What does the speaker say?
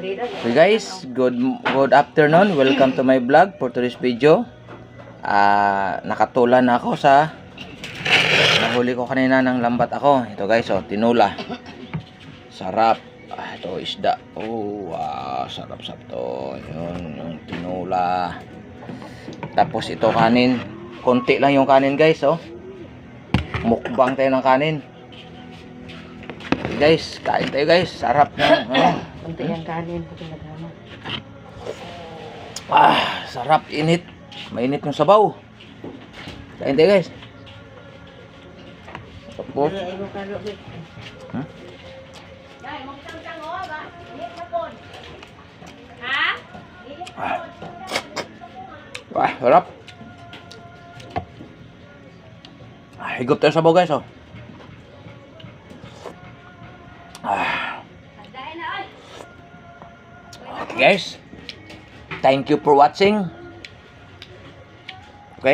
So guys, good afternoon. Welcome to my vlog for today's video. Nakatulan na ako sa nahuli ko kanina ng lambat ako. Ito guys, oh, tinula. Sarap. Ito isda. Oh, wow, sarap to. Yun, yung tinula. Tapos ito kanin. Konti lang yung kanin guys, oh. Mukbang tayo ng kanin. Guys, kain tayo guys. Sarap na. Kunti yung kanin. Sarap. Init. Mainit yung sabaw. Kain tayo guys. Tapos. Sarap. Higop tayo sabaw guys, oh. Okay guys, thank you for watching.